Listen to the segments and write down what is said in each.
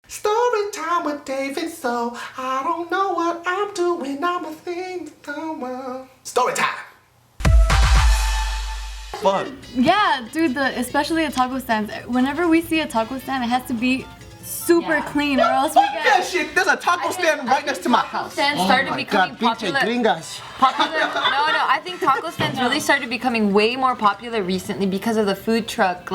Story time with David, so I don't know what I'm doing. I'm a thing. Story time. Fun. Yeah, dude, especially the taco stands. Whenever we see a taco stand, it has to be super clean, or else we get. That shit. There's a taco stand right next to my house. Stands started becoming popular. I think taco stands really started becoming way more popular recently because of the food truck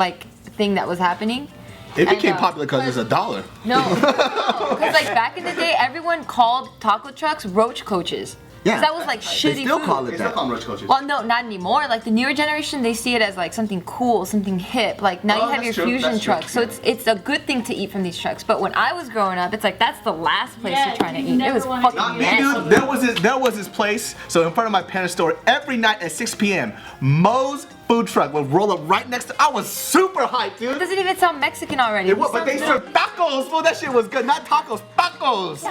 thing that was happening. It became popular because it's $1. No, because back in the day, everyone called taco trucks roach coaches. Yeah, that was shitty they still food. call it They that. still call them roach coaches. Well, no, not anymore. The newer generation, they see it as something cool, something hip. Now you have your fusion trucks, so it's a good thing to eat from these trucks. But when I was growing up, it's that's the last place you're trying to eat. It was fucking Not me, dude. There was this place. So in front of my parents' store, every night at 6 p.m., Moe's food truck would roll up right next to. I was super hyped, dude. It doesn't even sound Mexican already. It was, but they served tacos. Fool, that shit was good. Not tacos, tacos.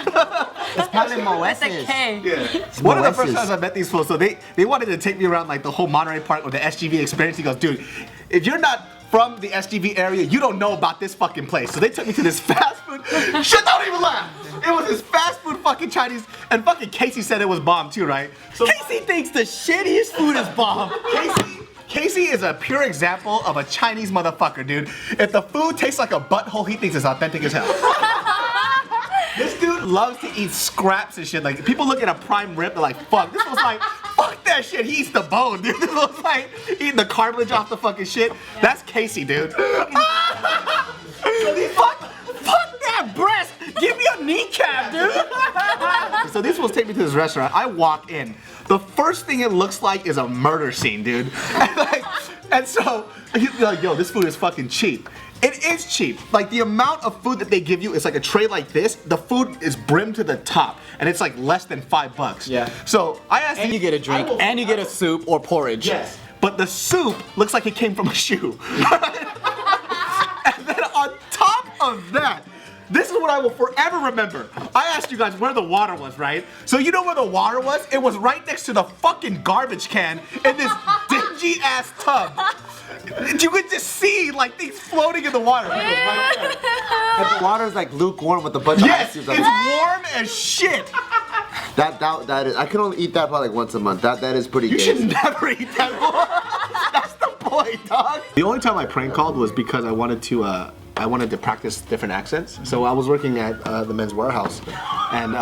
It's probably That's a moeses. K. Yeah. One of the first times I met these fools, so they wanted to take me around the whole Monterey Park or the SGV experience. He goes, dude, if you're not from the SGV area, you don't know about this fucking place. So they took me to this fast food. Shit, don't even laugh. It was this fast food fucking Chinese, and fucking Casey said it was bomb too, right? So Casey thinks the shittiest food is bomb. Casey is a pure example of a Chinese motherfucker, dude. If the food tastes like a butthole, he thinks it's authentic as hell. This dude loves to eat scraps and shit. People look at a prime rib, they're like, fuck. This was fuck that shit. He eats the bone, dude. This was eating the cartilage off the fucking shit. That's Casey, dude. Fuck that breast. Give me a kneecap, dude. So these fools take me to this restaurant. I walk in. The first thing it looks like is a murder scene, dude. And so he's like, yo, this food is fucking cheap. It is cheap. The amount of food that they give you is a tray like this. The food is brimmed to the top, and it's less than $5. Yeah. So I asked. And you get a drink, and you get a soup or porridge. Yes. But the soup looks like it came from a shoe. And then on top of that, this is what I will forever remember. I asked you guys where the water was, right? So you know where the water was? It was right next to the fucking garbage can in this dingy ass tub. You could just see things floating in the water. Right there. And the water's lukewarm with a bunch of ice Yes, cubes. it's warm as shit. That is. I can only eat that probably once a month. That is pretty You good. should never eat that more. That's the point, dog. The only time I prank called was because I wanted to practice different accents. So I was working at the Men's Warehouse, and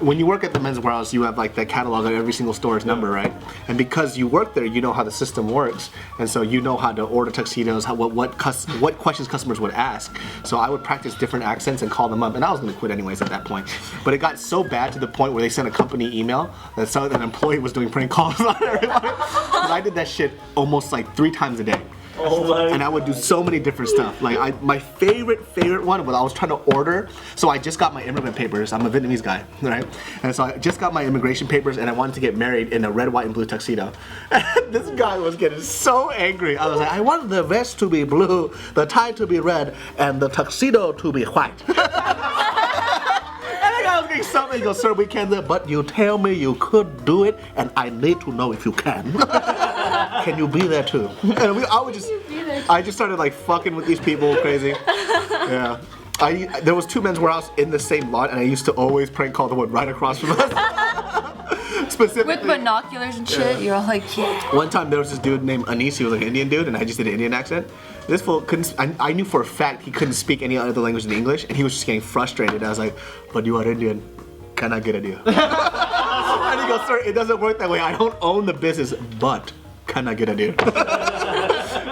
when you work at the Men's Warehouse, you have the catalog of every single store's number, right? And because you work there, you know how the system works, and so you know how to order tuxedos, what questions customers would ask. So I would practice different accents and call them up, and I was gonna quit anyways at that point. But it got so bad to the point where they sent a company email that an employee was doing prank calls on everybody. Because I did that shit almost 3 times a day. And I would do so many different stuff. My favorite one was I was trying to order. So I just got my immigrant papers. I'm a Vietnamese guy, right? And so I just got my immigration papers, and I wanted to get married in a red, white, and blue tuxedo. And this guy was getting so angry. I was like, I want the vest to be blue, the tie to be red, and the tuxedo to be white. And I was getting something. He goes, sir, we can't do it, but you tell me you could do it, and I need to know if you can. Can you be there too? And I just started fucking with these people crazy. Yeah. There was 2 Men's Warehouse in the same lot, and I used to always prank call the one right across from us. Specifically. With binoculars and shit, you're all yeah. One time there was this dude named Anis, he was an Indian dude, and I just did an Indian accent. This fool couldn't, I knew for a fact he couldn't speak any other language than English, and he was just getting frustrated. I was like, but you are Indian, can I get a deal? And he goes, sir, it doesn't work that way. I don't own the business, but can I get a deal?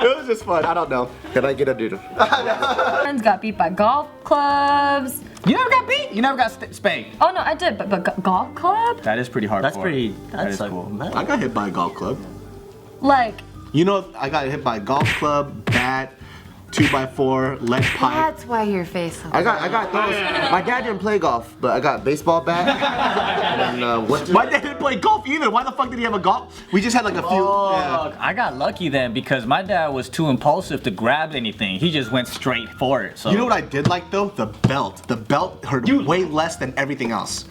It was just fun, I don't know. Can I get a doodle? Friends got beat by golf clubs. You never got beat? You never got spanked? Oh no, I did, but golf club? That is pretty hardcore. That is cool. I got hit by a golf club. You know, I got hit by a golf club, bat, 2x4, lead pipe. That's why your face looks I got those. My dad didn't play golf, but I got baseball bat. And My dad didn't play golf either. Why the fuck did he have a golf? We just had a few. Oh, I got lucky then because my dad was too impulsive to grab anything. He just went straight for it. So You know what I did like though? The belt. The belt hurt way less than everything else.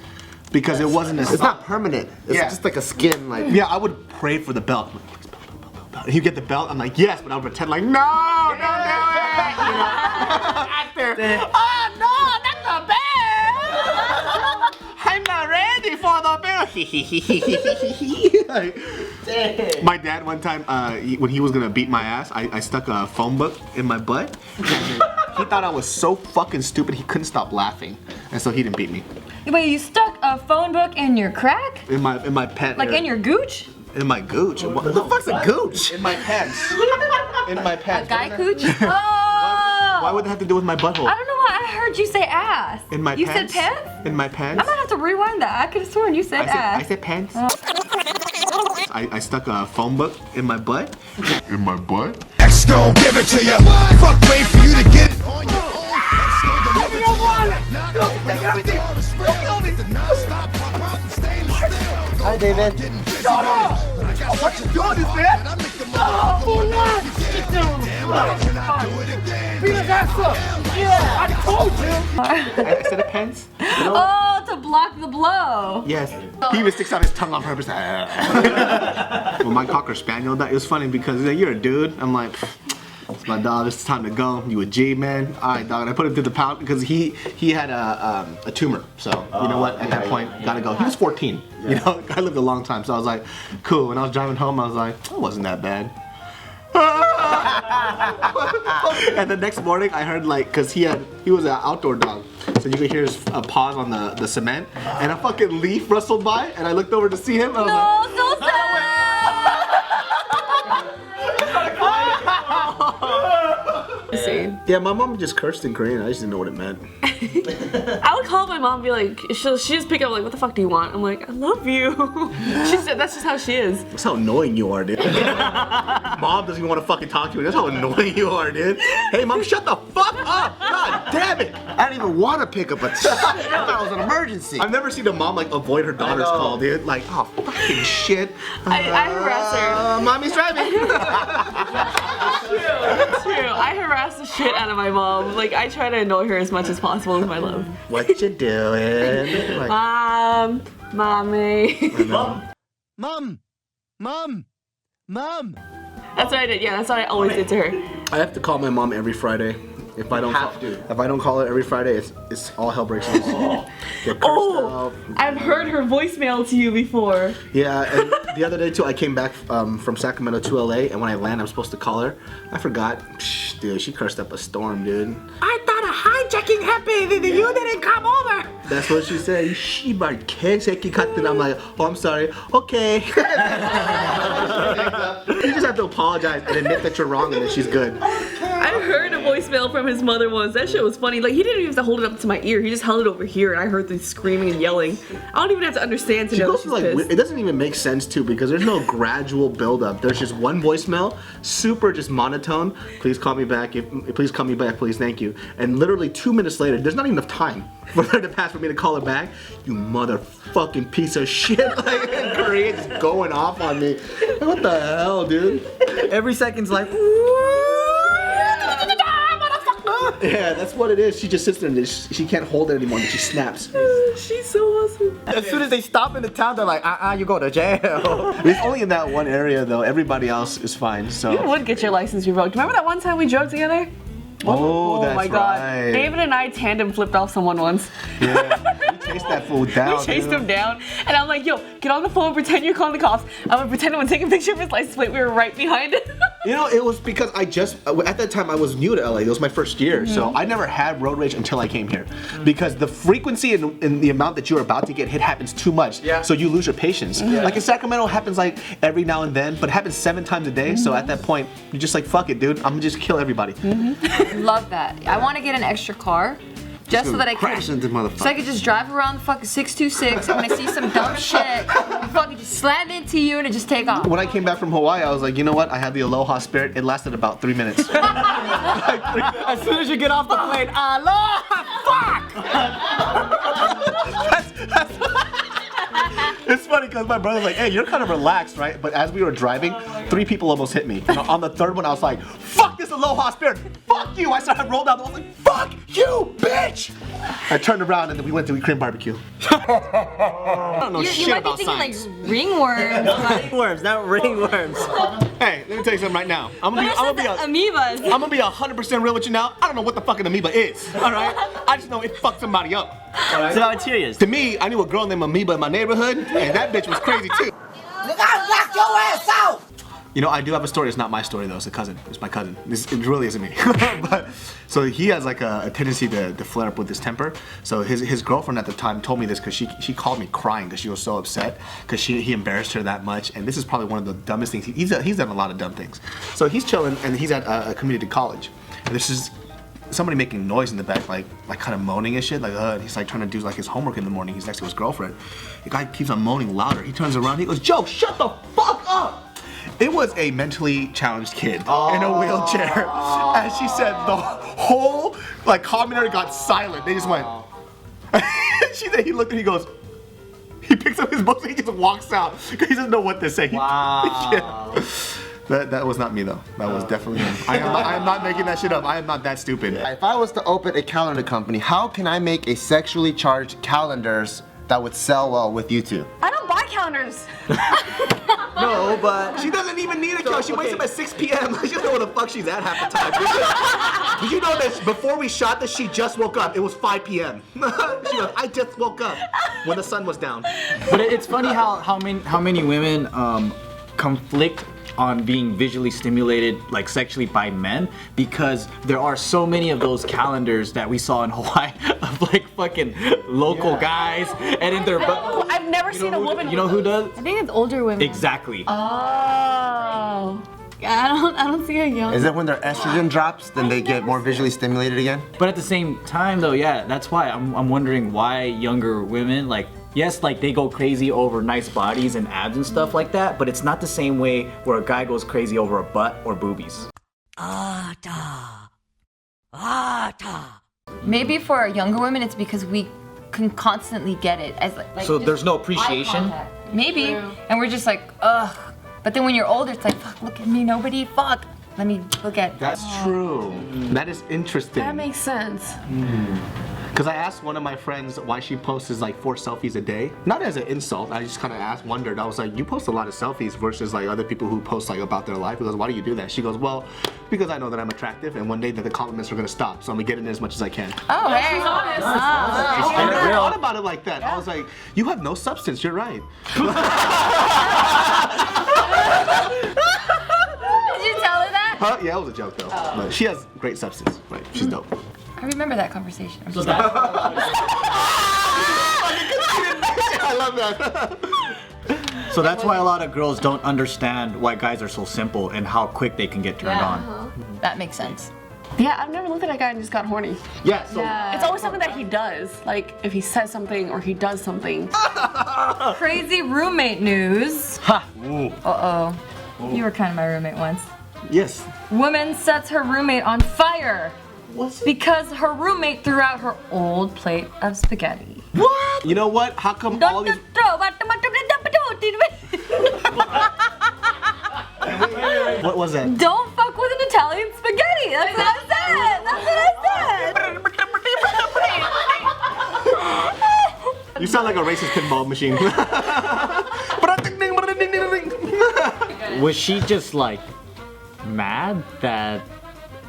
Because it wasn't as. it's not permanent. It's just like a skin. Yeah, I would pray for the belt. And you get the belt, I'm like, yes, but I'll pretend no, don't do it! You know? Actor. Oh, no, not Like, my dad one time, when he was gonna beat my ass, I stuck a phone book in my butt. He thought I was so fucking stupid he couldn't stop laughing, and so he didn't beat me. Wait, you stuck a phone book in your crack? In my pant. Like in your gooch? In my gooch. What the fuck's a gooch? In my pants. In my pants. A guy cooch? Oh! Why would that have to do with my butthole? I don't know why I heard you say ass. In my you pants. You said pants? In my pants. I'm gonna have to rewind that. I could have sworn you said ass. I said pants. I stuck a phone book in my butt. In my butt? X gon' give it to you. Fuck, wait for you to get it on your own. Hi, David. Shut up! What you doing this, man? Oh, get down! Beat his ass up! Yeah, I told you! I said a pants. You know? Oh, to block the blow. Yes. He even sticks out his tongue on purpose. When my Cocker Spaniel died, it was funny because he's like, you're a dude. I'm like, it's my dog, it's time to go. You a G, man? All right, dog. And I put him through the pound because he had a tumor. So, you know what? At that point, gotta go. He was 14. You know, I lived a long time. So I was like, cool. When I was driving home, I was like, it wasn't that bad. And the next morning, I heard like, cause he was an outdoor dog, so you could hear his paws on the cement, and a fucking leaf rustled by, and I looked over to see him. And I was like, So sad. yeah, my mom just cursed in Korean. I just didn't know what it meant. I would call my mom and be like, she'll just pick up like, what the fuck do you want? I'm like, I love you. She said that's just how she is. That's how annoying you are, dude. Mom doesn't even want to fucking talk to you. That's how annoying you are, dude. Hey, mom, shut the fuck up! God damn it! I didn't even want to pick up a shit. I thought it was an emergency. I've never seen a mom like avoid her daughter's call, dude. Like, oh fucking shit. I harass her. Mommy's driving. True. I harass the shit out of my mom. Like, I try to annoy her as much as possible with my love. What you doing? Like, Mommy. Mom! That's what I did. Yeah, that's what I always did to her. I have to call my mom every Friday. If I don't call her every Friday, it's all hell breaks loose. Get cursed out. I've heard her voicemail to you before. Yeah, and the other day too, I came back from Sacramento to LA, and when I land, I'm supposed to call her. I forgot. Psh, dude, she cursed up a storm, dude. I thought a hijacking happened, and you didn't come over. That's what she said. She might can't take it, and I'm like, oh, I'm sorry. Okay. You just have to apologize and admit that you're wrong, and that she's good. I heard a voicemail from his mother once. That shit was funny. Like, he didn't even have to hold it up to my ear. He just held it over here, and I heard the screaming and yelling. I don't even have to understand to know that she's pissed. It doesn't even make sense too, because there's no gradual build-up. There's just one voicemail, super just monotone. Please call me back. Please call me back. Please, thank you. And literally 2 minutes later, there's not even enough time for her to pass for me to call her back. You motherfucking piece of shit! Like, in Korea, just going off on me. Like, what the hell, dude? Every second's like, yeah, that's what it is. She just sits there and she can't hold it anymore, and she snaps. She's so awesome. as soon as they stop in the town, they're like, you go to jail. It's only in that one area though. Everybody else is fine. So. You would get your license revoked. Remember that one time we drove together? Oh, that's my god. right. David and I tandem flipped off someone once. Yeah, we chased that fool down. We chased him down, and I'm like, yo, get on the phone, pretend you're calling the cops. I'm gonna pretend I'm gonna take a picture of his license plate. We were right behind it. You know, it was because at that time I was new to LA. It was my first year, so I never had road rage until I came here. Because the frequency and the amount that you're about to get hit happens too much. Yeah. So you lose your patience. Yeah. Like in Sacramento, it happens like every now and then, but it happens 7 times a day. So at that point, you're just like, fuck it, dude. I'm gonna just kill everybody. Love that. I want to get an extra car. Just so that I crash into motherfuckers. So I could just drive around the fucking 626 and when I see some dumb shit, fucking just slam into you and it just take off. When I came back from Hawaii, I was like, you know what? I had the aloha spirit. It lasted about 3 minutes. As soon as you get off the plane, aloha, fuck! It's funny because my brother's like, hey, you're kind of relaxed, right? But as we were driving, 3 people almost hit me. And on the 3rd one, I was like, fuck this aloha spirit. Fuck you. I rolled out. I was like, fuck you, bitch. I turned around and then we went to eat Korean barbecue. I don't know You shit might be about thinking science. like ringworms. Ringworms, not ringworms. Hey, let me tell you something right now. I'm gonna be amoebas. I'm gonna be 100% real with you now. I don't know what the fuck an amoeba is. All right, I just know it fucked somebody up. All right? So I'm curious. To me, I knew a girl named Amoeba in my neighborhood, and that bitch was crazy too. Knock your ass out! You know, I do have a story. It's not my story though. It's a cousin. It's my cousin. It really isn't me. But so he has like a tendency to flare up with his temper. So his girlfriend at the time told me this because she called me crying because she was so upset because he embarrassed her that much. And this is probably one of the dumbest things. He's done a lot of dumb things. So he's chilling and he's at a community college. And this is somebody making noise in the back, like kind of moaning and shit. And he's like trying to do like his homework in the morning. He's next to his girlfriend. The guy keeps on moaning louder. He turns around. He goes, "Joe, shut the fuck up!" It was a mentally challenged kid in a wheelchair. And she said the whole commentary got silent. They just went. She said he looked and he goes. He picks up his books and he just walks out because he doesn't know what to say. Wow. Yeah. That was not me though. That was definitely him. I am not making that shit up. I am not that stupid. If I was to open a calendar company, how can I make a sexually charged calendars that would sell well with you two? I don't buy calendars. No, but She doesn't even need a calendar. She wakes up at 6 p.m. She doesn't know where the fuck she's at half the time. Did you know that before we shot this, she just woke up? It was 5 p.m. She goes, "I just woke up when the sun was down." But it's funny how many women conflict on being visually stimulated like sexually by men, because there are so many of those calendars that we saw in Hawaii of like fucking local guys and in their butt. I've never seen a woman. You know who does? I think it's older women. Exactly. Oh. Yeah, I don't see a young. is it when their estrogen drops, then they get more visually stimulated again? But at the same time though, yeah, that's why I'm wondering why younger women yes, they go crazy over nice bodies and abs and stuff like that, but it's not the same way where a guy goes crazy over a butt or boobies. Arta. Maybe for younger women, it's because we can constantly get it as like So just there's no eye appreciation? contact. Maybe, and we're just like, ugh. But then when you're older, it's like, fuck, look at me, nobody, fuck. Let me look at. That's true. That is interesting. That makes sense. Because I asked one of my friends why she posts like 4 selfies a day. Not as an insult, I just kind of wondered. I was like, you post a lot of selfies versus like other people who post like about their life. He goes, why do you do that? She goes, well, because I know that I'm attractive and one day that the compliments are going to stop. So I'm going to get in as much as I can. Oh, hey. She's honest. I never thought about it like that. I was like, you have no substance, you're right. Did you tell her that? Huh? Yeah, it was a joke though. But she has great substance. Right, she's dope. I remember that conversation. I love that. So that's why a lot of girls don't understand why guys are so simple and how quick they can get turned on. That makes sense. Yeah, I've never looked at a guy and just got horny. Yeah, so It's always something that he does. Like if he says something or he does something. Crazy roommate news. Ha! Uh-oh. You were kind of my roommate once. yes. Woman sets her roommate on fire. Because her roommate threw out her old plate of spaghetti. What? You know what? How come all these? What was that? Don't fuck with an Italian spaghetti. That's what I said. That's what I said. You sound like a racist pinball machine. Was she just like mad that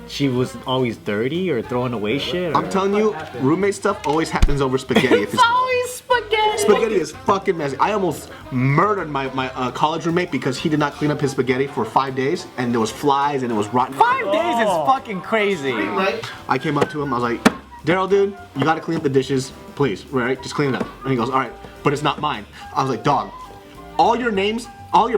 she was always dirty or throwing away shit? I'm telling you, roommate stuff always happens over spaghetti. If It's always spaghetti. Spaghetti is fucking messy. I almost murdered my college roommate because he did not clean up his spaghetti for 5 days, and there was flies and it was rotten. 5 days is fucking crazy. Right? I came up to him. I was like, Daryl, dude, you gotta clean up the dishes, please. Right? Just clean it up. And he goes, all right, but it's not mine. I was like, dog, all your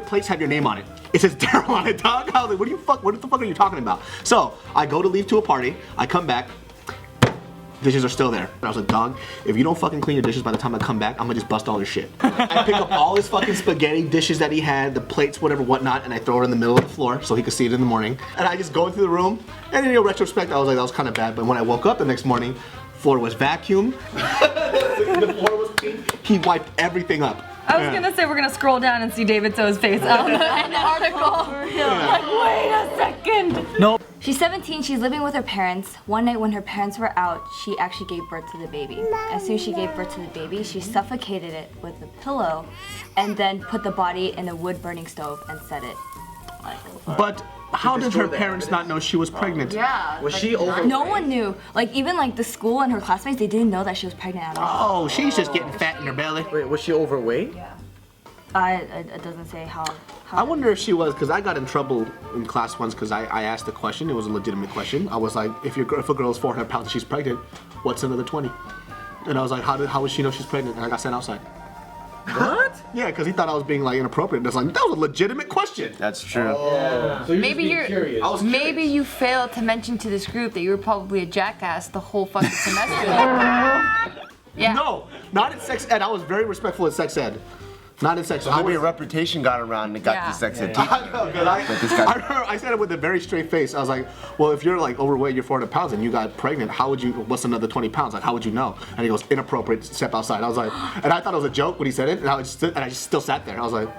plates have your name on it. It says Daryl on it, dog. I was like, what the fuck are you talking about? So I go to leave to a party. I come back. Dishes are still there. And I was like, dog, if you don't fucking clean your dishes by the time I come back, I'm gonna just bust all your shit. I pick up all his fucking spaghetti dishes that he had, the plates, whatever, whatnot, and I throw it in the middle of the floor so he could see it in the morning. And I just go into the room, and in retrospect, I was like, that was kind of bad. But when I woke up the next morning, floor was vacuumed, the floor was clean. He wiped everything up. I was gonna say we're gonna scroll down and see David So's face on the article. Like, wait a second. Nope. She's 17, she's living with her parents. One night when her parents were out, she actually gave birth to the baby. As soon as she gave birth to the baby, she suffocated it with a pillow and then put the body in a wood burning stove and set it. But how did her parents not know she was pregnant? Yeah. Was she overweight? No one knew. Like even like the school and her classmates, they didn't know that she was pregnant at all. Oh, she's just getting fat in her belly. Wait, was she overweight? It doesn't say how. I wonder if she was, because I got in trouble in class once because I asked a question. It was a legitimate question. I was like, if a girl is 400 pounds and she's pregnant, what's another 20? And I was like, how would she know she's pregnant? And I got sent outside. What? Yeah, because he thought I was being like inappropriate. That's like, that was a legitimate question. That's true. Yeah. So Maybe you're curious. maybe you failed to mention to this group that you were probably a jackass the whole fucking semester. Yeah. No, not in sex ed. I was very respectful in sex ed. Not in sex ed. Maybe a reputation got around and got Yeah. to sex ed. I know, but I said it with a very straight face. I was like, well, if you're like overweight, you're 400 pounds, and you got pregnant, what's another 20 pounds? Like, how would you know? And he goes, inappropriate, step outside. I was like, and I thought it was a joke when he said it, and I just still sat there. I was like,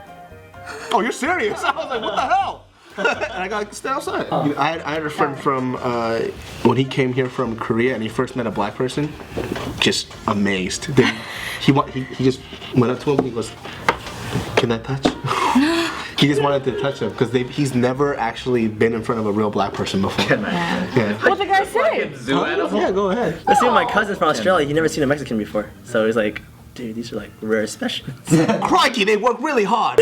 oh, you're serious? I was like, what the hell? And I got to stay outside. I had a friend from, when he came here from Korea and he first met a black person, just amazed. Then he just went up to him and he goes, can I touch? He just wanted to touch him because he's never actually been in front of a real black person before. Yeah. What'd the guy say? Yeah, go ahead. I see my cousin from Australia. He never seen a Mexican before, so he's like, dude, these are like rare specimens. Crikey, they work really hard.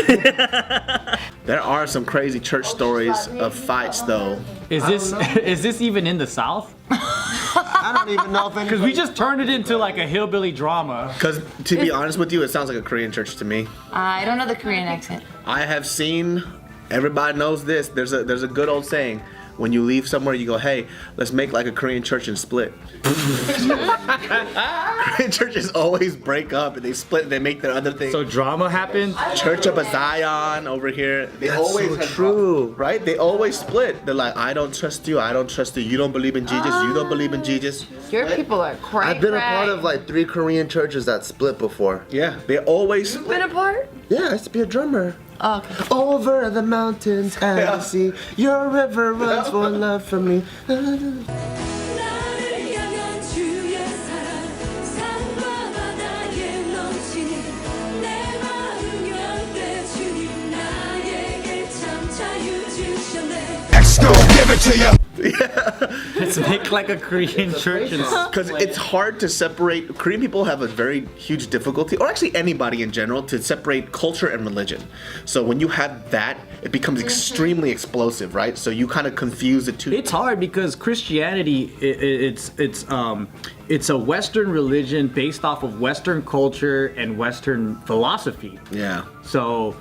There are some crazy church stories of fights, though. Is this even in the South? I don't even know if Because we just turned it into like a hillbilly drama. Because to be honest with you, it sounds like a Korean church to me. I don't know the Korean accent. I have seen. Everybody knows this. There's a good old saying. When you leave somewhere, you go, hey, let's make like a Korean church and split. Korean churches always break up and they split and they make their other thing. So drama happened. Church of a Zion over here. They That's always so have true. right? They always split. They're like, I don't trust you. I don't trust you. You don't believe in Jesus. You don't believe in Jesus. Your people are cray. I've been a part of like 3 Korean churches that split before. Yeah, they always split. Been a part? Yeah, I used to be a drummer. Oh, okay. Over the mountains and the sea, your river runs for love from me. Let's make like a Korean church. Because it's hard to separate. Korean people have a very huge difficulty, or actually anybody in general, to separate culture and religion. So when you have that, it becomes extremely explosive, right? So you kind of confuse the two. It's hard because Christianity, it's a Western religion based off of Western culture and Western philosophy. Yeah. So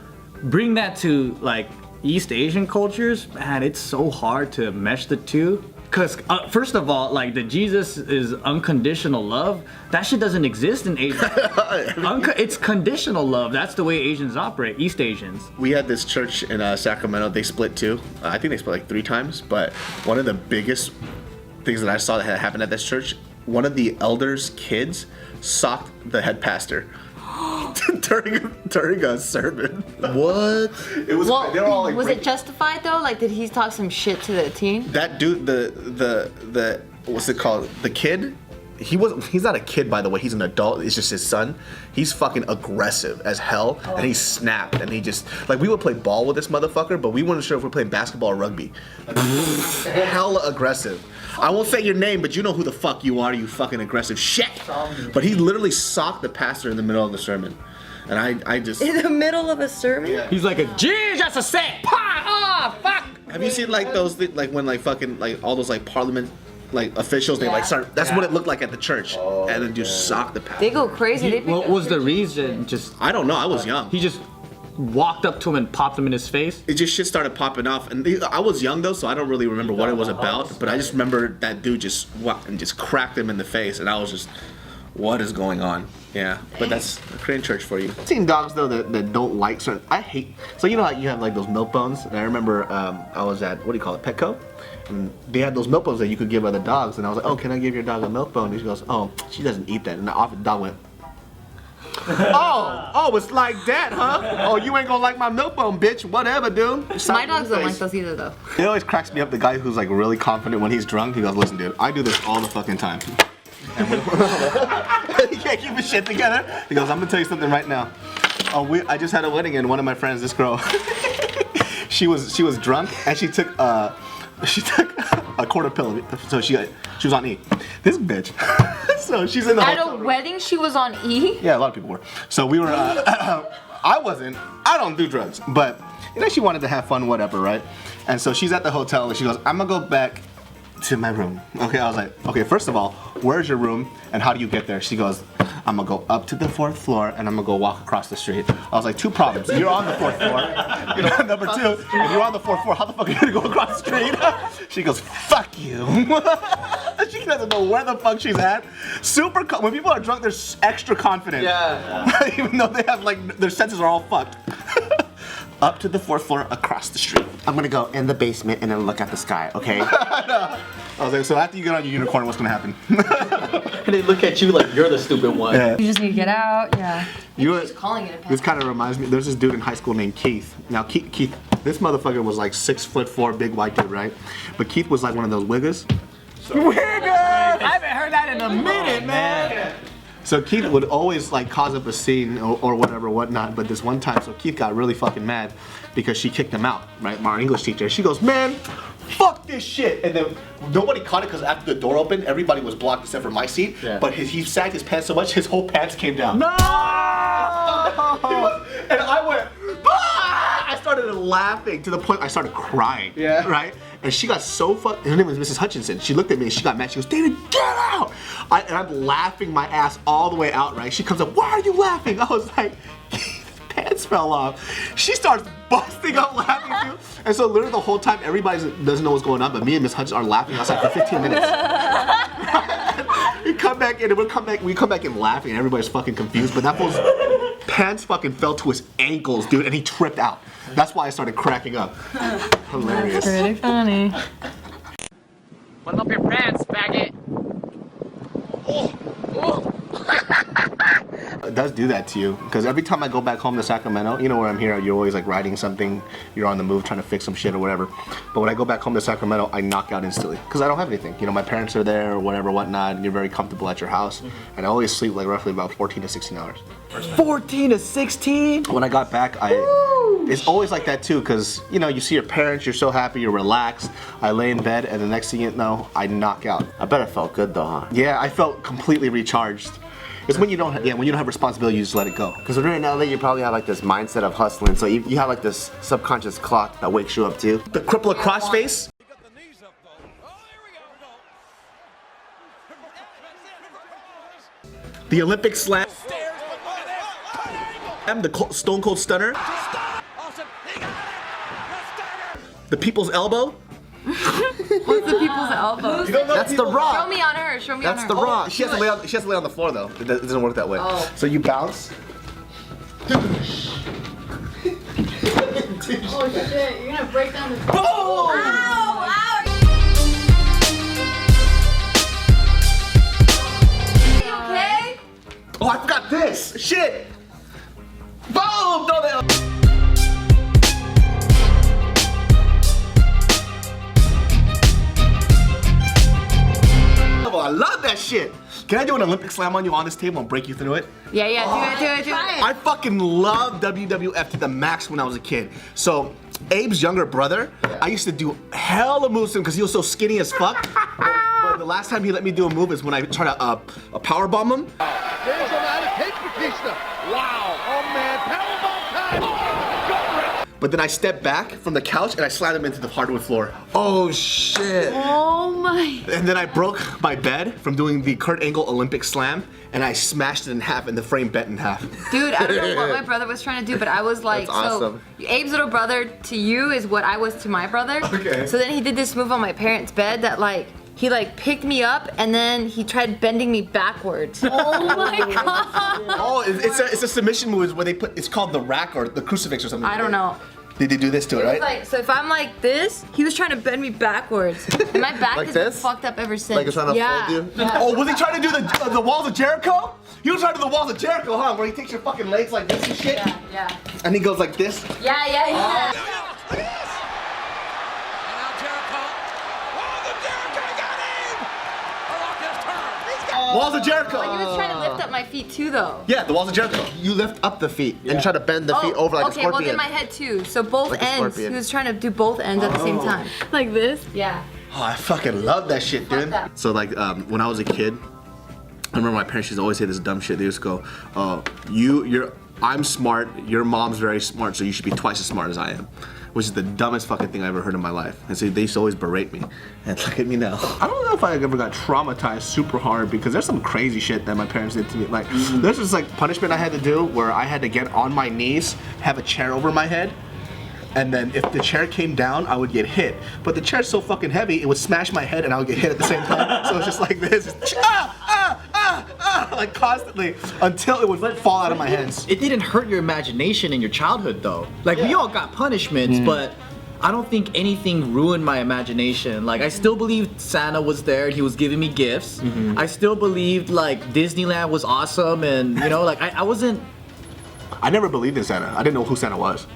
bring that to like East Asian cultures, man, it's so hard to mesh the two. Cause first of all, like the Jesus is unconditional love. That shit doesn't exist in Asia. It's conditional love. That's the way Asians operate. East Asians. We had this church in Sacramento. They split too. I think they split like 3 times. But one of the biggest things that I saw that had happened at this church, one of the elders' kids socked the head pastor. during a sermon. What? It was. Well, they were all like. was it justified though? Like, did he talk some shit to the teen? That dude, the what's it called? The kid. He's not a kid, by the way. He's an adult. It's just his son. He's fucking aggressive as hell, and he snapped, and he just like we would play ball with this motherfucker, but we weren't sure if we're playing basketball or rugby. Hella aggressive. I won't say your name, but you know who the fuck you are, you fucking aggressive shit. But he literally socked the pastor in the middle of the sermon, and I just. In the middle of a sermon? Yeah. He's like a Jesus a set. Fuck. Have you seen like those like when like fucking like all those like parliament like officials they like start? That's what it looked like at the church, and then just sock the pastor. They go crazy. They What was the reason? Just I don't know. I was young. he just walked up to him and popped him in his face. It just shit started popping off, and I was young though, so I don't really remember what it was about. But I just remember that dude just walked and just cracked him in the face, and I was just, what is going on? Yeah, but that's a Korean church for you. I've seen dogs though that don't like certain. I hate. So you know how you have like those milk bones, and I remember I was at what do you call it, Petco, and they had those milk bones that you could give other dogs, and I was like, oh, can I give your dog a milk bone? And she goes, oh, she doesn't eat that, and the dog went. Oh, it's like that, huh? Oh, you ain't gonna like my milk bone, bitch. Whatever, dude. My dogs don't like those either, though. It always cracks me up, the guy who's like really confident when he's drunk. He goes, listen, dude, I do this all the fucking time. He can't keep his shit together. He goes, I'm gonna tell you something right now. I just had a wedding and one of my friends, this girl, she was drunk and she took a quarter pill, so she was on E. This bitch. So she's in the At hotel a wedding, she was on E? Yeah, a lot of people were. So we were, I don't do drugs, but you know, she wanted to have fun, whatever, right? And so she's at the hotel and she goes, I'm gonna go back to my room. Okay, I was like, okay, first of all, where's your room and how do you get there? She goes, I'm gonna go up to the 4th floor and I'm gonna go walk across the street. I was like, 2 problems. You're on the 4th floor. You know, number 2, if you're on the 4th floor, how the fuck are you gonna go across the street? She goes, fuck you. She doesn't know where the fuck she's at. When people are drunk, they're extra confident. Yeah. Even though they have like, their senses are all fucked. Up to the 4th floor, across the street. I'm gonna go in the basement and then look at the sky, okay? I was like, so after you get on your unicorn, what's gonna happen? And they look at you like you're the stupid one. Yeah. You just need to get out, yeah. Just calling it a This kind of reminds me, there's this dude in high school named Keith. Now, Keith, this motherfucker was like 6'4", big white dude, right? But Keith was like one of those wiggers. Wiggers! I haven't heard that in a minute, man. So Keith would always like cause up a scene or whatever, whatnot. But this one time, so Keith got really fucking mad because she kicked him out, right? Our English teacher. She goes, man, fuck this shit. And then nobody caught it because after the door opened, everybody was blocked except for my seat. Yeah. But he sagged his pants so much, his whole pants came down. No! And I went, ah! I started laughing to the point I started crying. Yeah. Right? And she got so fucked. Her name was Mrs. Hutchinson. She looked at me and she got mad. She goes, David, get out! And I'm laughing my ass all the way out, right? She comes up, why are you laughing? I was like, his pants fell off. She starts busting up laughing too. And so literally the whole time, everybody doesn't know what's going on, but me and Miss Hutchinson are laughing outside for 15 minutes. We come back in and we come back in laughing and everybody's fucking confused, but that fool's pants fucking fell to his ankles, dude, and he tripped out. That's why I started cracking up. Hilarious. Pretty funny. Button up your pants, faggot. It does do that to you, because every time I go back home to Sacramento, you know where I'm here, you're always like writing something, you're on the move trying to fix some shit or whatever. But when I go back home to Sacramento, I knock out instantly, because I don't have anything. You know, my parents are there or whatever, whatnot, and you're very comfortable at your house. And I always sleep like roughly about 14 to 16 hours. 14 to 16? When I got back, it's always like that too, because you know, you see your parents, you're so happy, you're relaxed. I lay in bed and the next thing you know, I knock out. I bet it felt good though, huh? Yeah, I felt completely recharged. It's when you don't have responsibility, you just let it go. Because when you're in LA, you probably have like this mindset of hustling, so you have like this subconscious clock that wakes you up too. The Crippler Crossface. The Olympic Slam. The Stone Cold Stunner. The People's Elbow. What's the people's elbow? That's the Rock. Show me on her. Show me on her. That's the Rock. She has to lay on the floor though. It doesn't work that way. Oh. So you bounce. Oh shit, you're gonna break down the Boom! Ow! Ow! Are you okay? Oh, I forgot this. Shit. Boom! Throw that. I love that shit. Can I do an Olympic slam on you on this table and break you through it? Yeah, do it. I fucking loved WWF to the max when I was a kid. So, Abe's younger brother, I used to do hella moves to him because he was so skinny as fuck. But the last time he let me do a move is when I tried to powerbomb him. There's an out-of-tape Batista. Wow. Oh, man. Powerbomb time. But then I stepped back from the couch and I slammed him into the hardwood floor. Oh shit. Oh my. And then I broke my bed from doing the Kurt Angle Olympic slam and I smashed it in half and the frame bent in half. Dude, I don't know what my brother was trying to do, but I was like, That's awesome. So Abe's little brother to you is what I was to my brother. Okay. So then he did this move on my parents' bed that like, he like picked me up and then he tried bending me backwards. Oh my god. Oh, it's a submission move where they put, it's called the rack or the crucifix or something. I don't know. Did you do this to it, right? Like, so if I'm like this, he was trying to bend me backwards. And my back Like has this? been fucked up ever since. Like it's trying to fold you? Oh, was he trying to do the walls of Jericho? He was trying to do the walls of Jericho, huh? Where he takes your fucking legs like this and shit? Yeah. And he goes like this? Yeah. Walls of Jericho! But he was trying to lift up my feet too, though. Yeah, the walls of Jericho. You lift up the feet and try to bend the feet over like a okay, scorpion. well then my head too. So both Like a ends. scorpion. He was trying to do both ends at the same time. Like this? Yeah. Oh, I fucking love that shit, dude. that. So like, when I was a kid, I remember my parents used to always say this dumb shit. They used to go, I'm smart, your mom's very smart, so you should be twice as smart as I am. Which is the dumbest fucking thing I ever heard in my life. And so they used to always berate me. And look at me now. I don't know if I ever got traumatized super hard because there's some crazy shit that my parents did to me. Like, there's this like punishment I had to do where I had to get on my knees, have a chair over my head, and then if the chair came down, I would get hit. But the chair's so fucking heavy, it would smash my head and I would get hit at the same time. So it's just like this, like constantly, until it would fall out of my hands. It didn't hurt your imagination in your childhood though. Like we all got punishments, but I don't think anything ruined my imagination. Like I still believed Santa was there and he was giving me gifts. I still believed like Disneyland was awesome and you know, like I never believed in Santa. I didn't know who Santa was.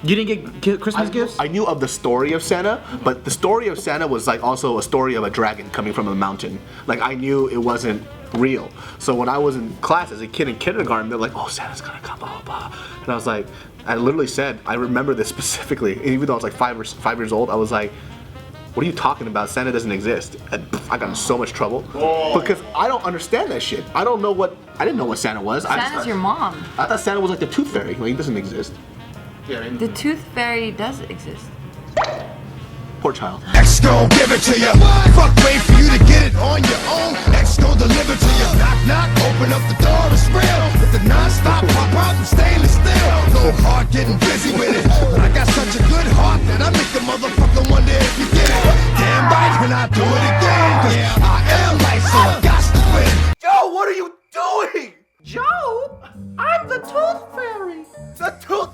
You didn't get Christmas gifts? I knew of the story of Santa, but the story of Santa was like also a story of a dragon coming from a mountain. Like I knew it wasn't real. So when I was in class as a kid in kindergarten, they're like, oh, Santa's gonna come, blah, blah, blah. And I was like, I literally said, I remember this specifically, even though I was like 5 years old, I was like, what are you talking about? Santa doesn't exist. And I got in so much trouble because I don't understand that shit. I didn't know what Santa was. Santa's your mom. I thought Santa was like the tooth fairy. Like, he doesn't exist. Yeah, I mean, The tooth fairy does exist. poor child. X gon' give it to you. Fuck, wait for you to get it on your own. X gon' deliver to you. Knock, knock, open up the door, it's real. With the non-stop pop out and stainless steel. Go hard getting busy with it. But I got such a good heart that I make the motherfucker wonder if you get it. Damn right, and I do it again. Cause I am light, so I got to win. Joe, what are you doing? Joe, I'm the tooth fairy. The tooth